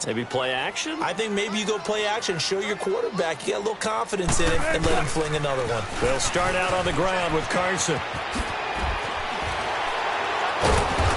Maybe play action? I think maybe you go play action, show your quarterback. You get a little confidence in him, and let him fling another one. They'll start out on the ground with Carson.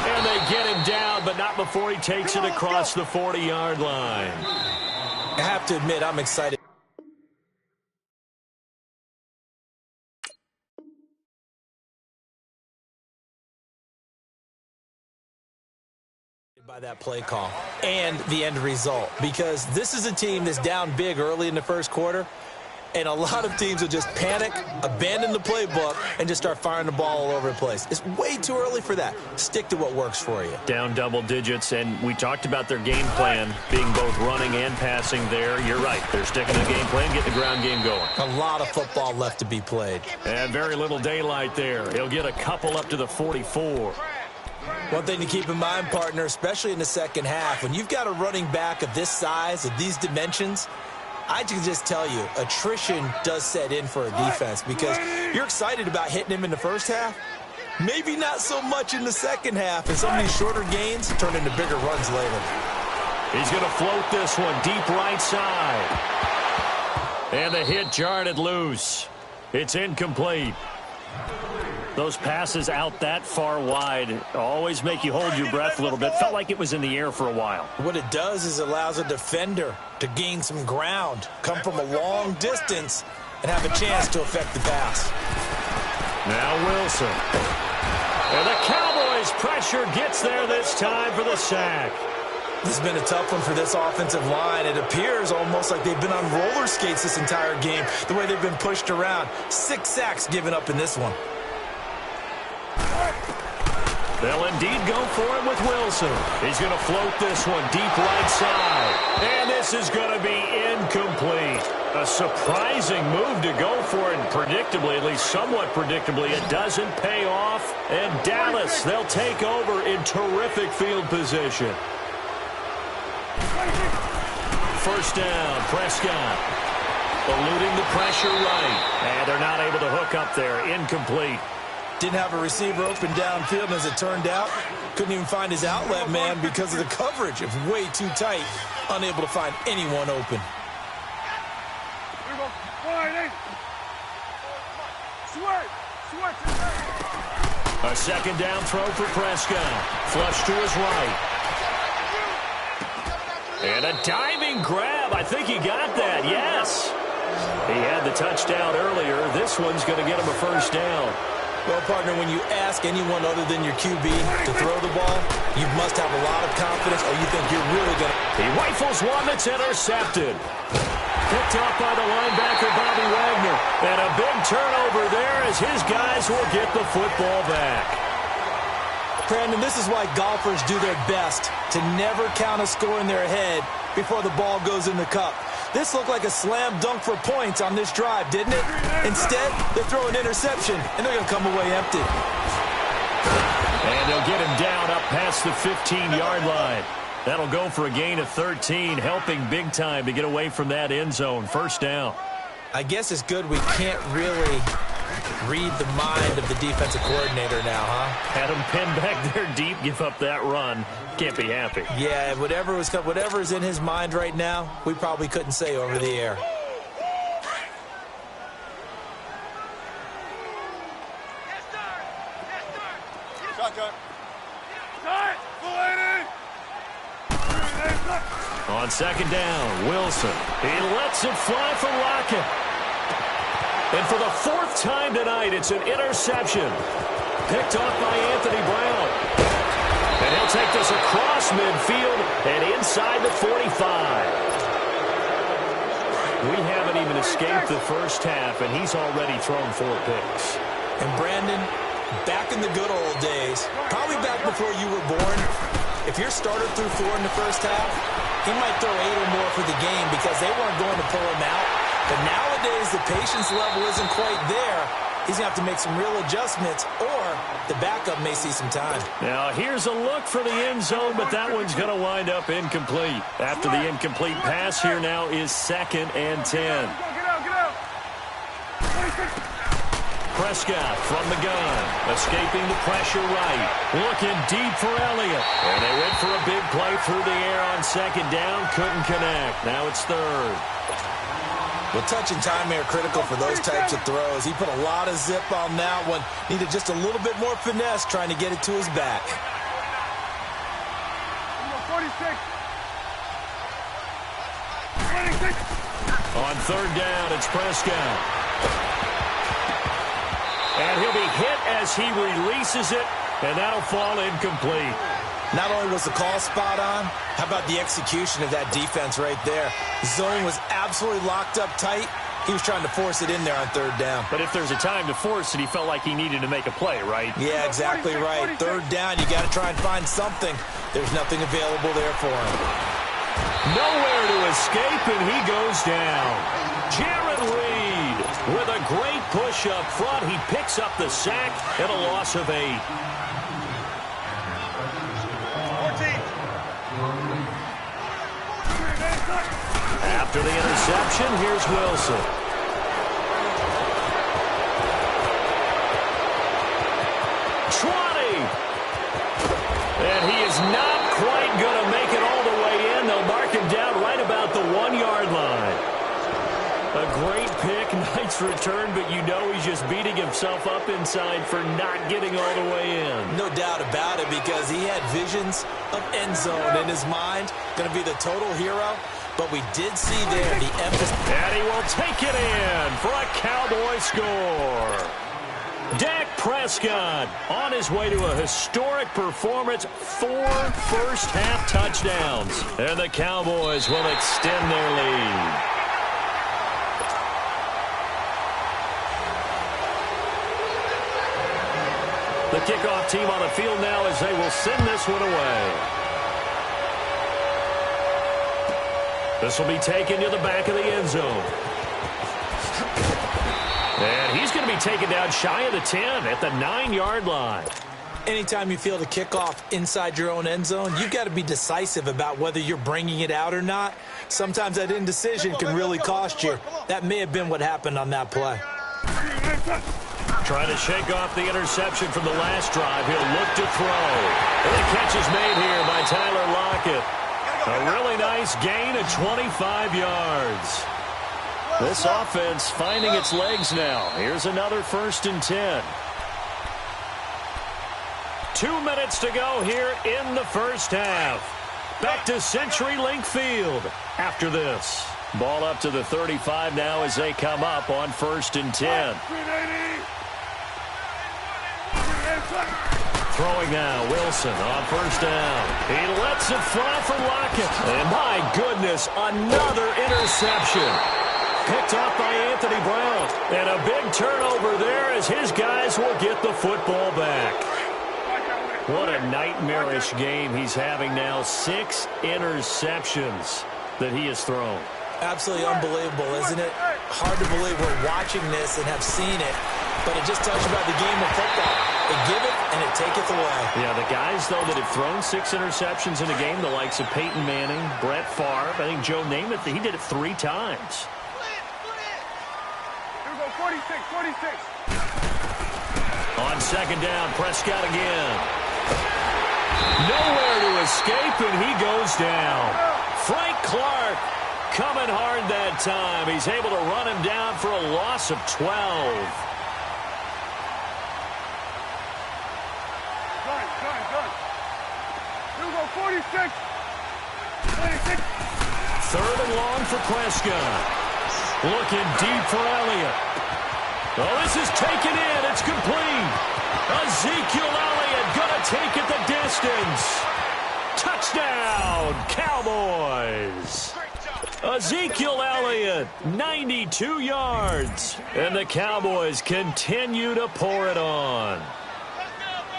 And they get him down, but not before he takes it across the 40-yard line. I have to admit, I'm excited by that play call and the end result, because this is a team that's down big early in the first quarter, and a lot of teams will just panic, abandon the playbook, and just start firing the ball all over the place. It's way too early for that. Stick to what works for you. Down double digits, and we talked about their game plan being both running and passing there. You're right. They're sticking to the game plan, getting the ground game going. A lot of football left to be played. And very little daylight there. He'll get a couple up to the 44. One thing to keep in mind, partner, especially in the second half, when you've got a running back of this size, of these dimensions, I can just tell you, attrition does set in for a defense, because you're excited about hitting him in the first half. Maybe not so much in the second half, and some of these shorter gains turn into bigger runs later. He's going to float this one deep right side. And the hit jarred it loose. It's incomplete. Those passes out that far wide always make you hold your breath a little bit. Felt like it was in the air for a while. What it does is it allows a defender to gain some ground, come from a long distance, and have a chance to affect the pass. Now Wilson. And the Cowboys' pressure gets there this time for the sack. This has been a tough one for this offensive line. It appears almost like they've been on roller skates this entire game, the way they've been pushed around. 6 sacks given up in this one. They'll indeed go for it with Wilson. He's going to float this one deep right side. And this is going to be incomplete. A surprising move to go for it, and predictably, at least somewhat predictably, it doesn't pay off. And Dallas, they'll take over in terrific field position. First down, Prescott. Eluding the pressure right. And they're not able to hook up there. Incomplete. Didn't have a receiver open downfield, and as it turned out, couldn't even find his outlet man because of the coverage. It was way too tight, unable to find anyone open. A second down throw for Prescott. Flush to his right. And a diving grab. I think he got that, yes. He had the touchdown earlier. This one's going to get him a first down. Well, partner, when you ask anyone other than your QB to throw the ball, you must have a lot of confidence, or you think you're really going to... He rifles one that's intercepted. Picked off by the linebacker, Bobby Wagner. And a big turnover there as his guys will get the football back. Brandon, this is why golfers do their best to never count a score in their head before the ball goes in the cup. This looked like a slam dunk for points on this drive, didn't it? Instead, they throw an interception, and they're going to come away empty. And they'll get him down up past the 15-yard line. That'll go for a gain of 13, helping big time to get away from that end zone. First down. I guess it's good we can't really read the mind of the defensive coordinator now, huh? Had him pinned back there deep, give up that run. Can't be happy. Yeah, whatever's in his mind right now, we probably couldn't say over the air. On second down, Wilson. He lets it fly for Lockett. And for the 4th time tonight, it's an interception. Picked off by Anthony Brown. And he'll take this across midfield and inside the 45. We haven't even escaped the first half, and he's already thrown 4 picks. And Brandon, back in the good old days, probably back before you were born, if your starter threw 4 in the first half, he might throw 8 or more for the game because they weren't going to pull him out. But nowadays, the patience level isn't quite there. He's going to have to make some real adjustments, or the backup may see some time. Now, here's a look for the end zone, but that one's going to wind up incomplete. After the incomplete pass, here now is 2nd and 10. Prescott from the gun. Escaping the pressure right. Looking deep for Elliott. And they went for a big play through the air on second down. Couldn't connect. Now it's third. Well, touch and time are critical for those types of throws. He put a lot of zip on that one. Needed just a little bit more finesse trying to get it to his back. 46. On third down, it's Prescott. And he'll be hit as he releases it, and that'll fall incomplete. Not only was the call spot on, how about the execution of that defense right there? The zone was absolutely locked up tight. He was trying to force it in there on third down. But if there's a time to force it, he felt like he needed to make a play, right? Yeah, exactly right. Third down, you got to try and find something. There's nothing available there for him. Nowhere to escape, and he goes down. Jared Reed with a great push up front. He picks up the sack and a loss of 8. After the interception, here's Wilson. And he is not quite going to make it all the way in. They'll mark him down right about the 1-yard line. A great pick, nice return, but you know he's just beating himself up inside for not getting all the way in. No doubt about it, because he had visions of end zone in his mind. Going to be the total hero, but we did see there the emphasis. And he will take it in for a Cowboy score. Dak Prescott on his way to a historic performance, 4 first-half touchdowns. And the Cowboys will extend their lead. The kickoff team on the field now as they will send this one away. This will be taken to the back of the end zone. And he's going to be taken down shy of the 10 at the 9-yard line. Anytime you feel the kickoff inside your own end zone, you've got to be decisive about whether you're bringing it out or not. Sometimes that indecision can really cost you. That may have been what happened on that play. Trying to shake off the interception from the last drive. He'll look to throw. And the catch is made here by Tyler Lockett. A really nice gain of 25 yards. This offense finding its legs now. Here's another 1st and 10. 2 minutes to go here in the first half. Back to CenturyLink Field after this. Ball up to the 35 now as they come up on 1st and 10. Throwing now, Wilson on 1st down. He lets it fly for Lockett. And my goodness, another interception. Picked off by Anthony Brown. And a big turnover there as his guys will get the football back. What a nightmarish game he's having now. 6 interceptions that he has thrown. Absolutely unbelievable, isn't it? Hard to believe we're watching this and have seen it. But it just tells you about the game of football. They give it and it taketh away. Yeah, the guys, though, that have thrown 6 interceptions in a game, the likes of Peyton Manning, Brett Favre, I think Joe Namath, he did it 3 times. 46. On 2nd down, Prescott again. Nowhere to escape, and he goes down. Frank Clark coming hard that time. He's able to run him down for a loss of 12. Done. Here we go, 46. 3rd and long for Prescott. Looking deep for Elliott. Oh, this is taken in. It's complete. Ezekiel Elliott going to take it the distance. Touchdown, Cowboys. Ezekiel Elliott, 92 yards. And the Cowboys continue to pour it on.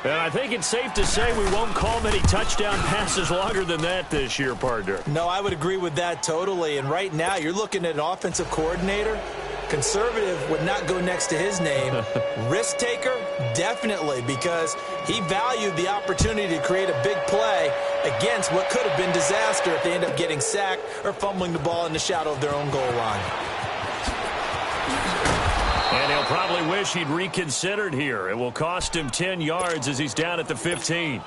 And I think it's safe to say we won't call many touchdown passes longer than that this year, partner. No, I would agree with that totally. And right now, you're looking at an offensive coordinator. Conservative would not go next to his name. Risk taker, definitely, because he valued the opportunity to create a big play against what could have been disaster if they end up getting sacked or fumbling the ball in the shadow of their own goal line. And he'll probably wish he'd reconsidered here. It will cost him 10 yards as he's down at the 15.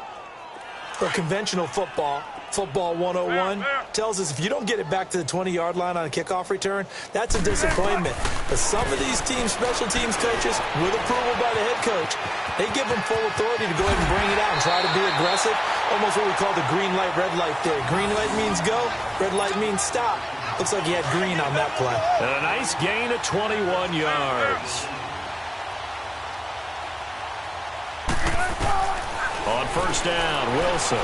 For conventional football 101 tells us if you don't get it back to the 20-yard line on a kickoff return, that's a disappointment. But some of these teams, special teams coaches, with approval by the head coach, they give them full authority to go ahead and bring it out and try to be aggressive. Almost what we call the green light, red light theory. Green light means go, red light means stop. Looks like he had green on that play. And a nice gain of 21 yards. On first down, Wilson.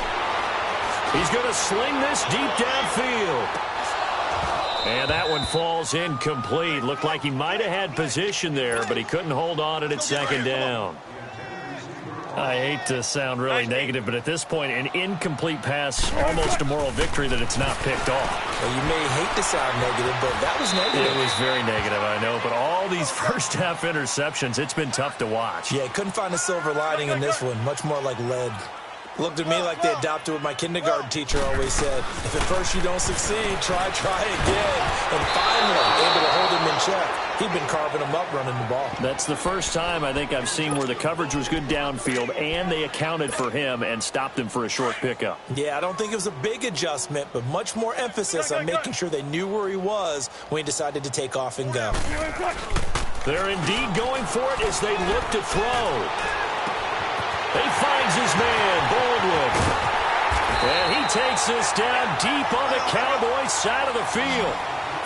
He's going to sling this deep downfield. And that one falls incomplete. Looked like he might have had position there, but he couldn't hold on at second down. I hate to sound really negative, but at this point, an incomplete pass, almost a moral victory that it's not picked off. Well, you may hate to sound negative, but that was negative. It was very negative, I know, but all these first-half interceptions, it's been tough to watch. Yeah, couldn't find a silver lining in this one, much more like lead. Looked at me like they adopted what my kindergarten teacher always said. If at first you don't succeed, try again. And finally, able to hold him in check. He'd been carving him up running the ball. That's the first time I think I've seen where the coverage was good downfield and they accounted for him and stopped him for a short pickup. Yeah, I don't think it was a big adjustment, but much more emphasis on making sure they knew where he was when he decided to take off and go. They're indeed going for it as they look to throw. He finds his man, Baldwin. And he takes this down deep on the Cowboys' side of the field.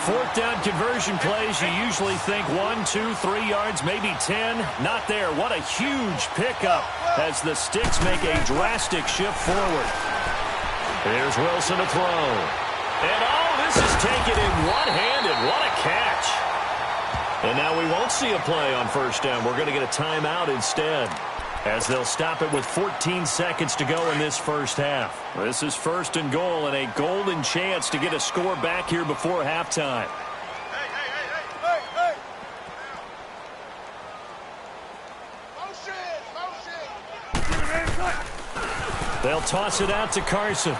Fourth down conversion plays, you usually think 1, 2, 3 yards, maybe 10. Not there. What a huge pickup as the Sticks make a drastic shift forward. Here's Wilson to throw. And this is taken in one-handed. What a catch. And now we won't see a play on first down. We're going to get a timeout instead, as they'll stop it with 14 seconds to go in this first half. This is first and goal and a golden chance to get a score back here before halftime. Hey. Motion. They'll toss it out to Carson.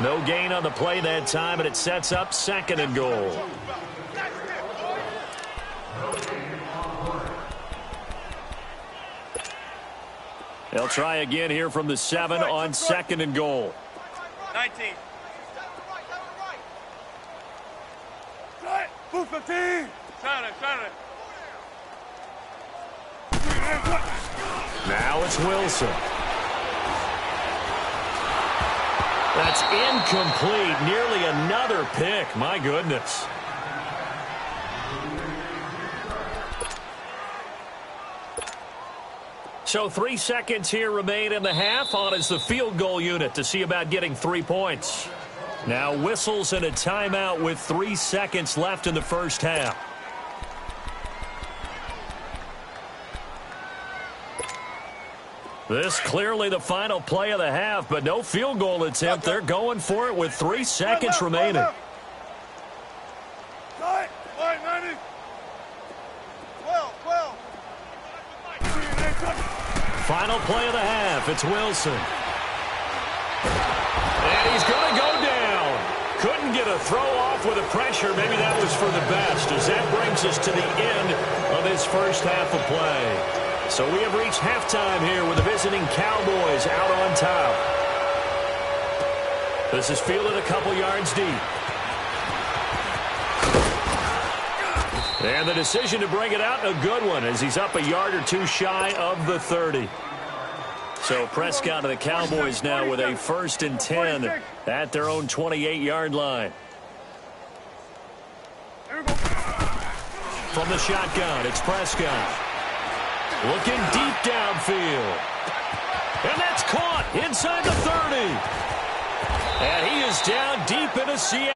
No gain on the play that time, and it sets up second and goal. They'll try again here from the 7 on second and goal. 19. Move 15. Saturday. Now it's Wilson. That's incomplete. Nearly another pick. My goodness. So 3 seconds here remain in the half. On is the field goal unit to see about getting 3 points. Now whistles and a timeout with 3 seconds left in the first half. This clearly the final play of the half, but no field goal attempt. They're going for it with 3 seconds remaining. Final play of the half. It's Wilson. And he's going to go down. Couldn't get a throw off with the pressure. Maybe that was for the best, as that brings us to the end of this first half of play. So we have reached halftime here with the visiting Cowboys out on top. This is fielded a couple yards deep. And the decision to bring it out, a good one, as he's up a yard or two shy of the 30. So Prescott and the Cowboys now with a 1st and 10 at their own 28-yard line. From the shotgun, it's Prescott. Looking deep downfield. And that's caught inside the 30. And he is down deep into Seattle.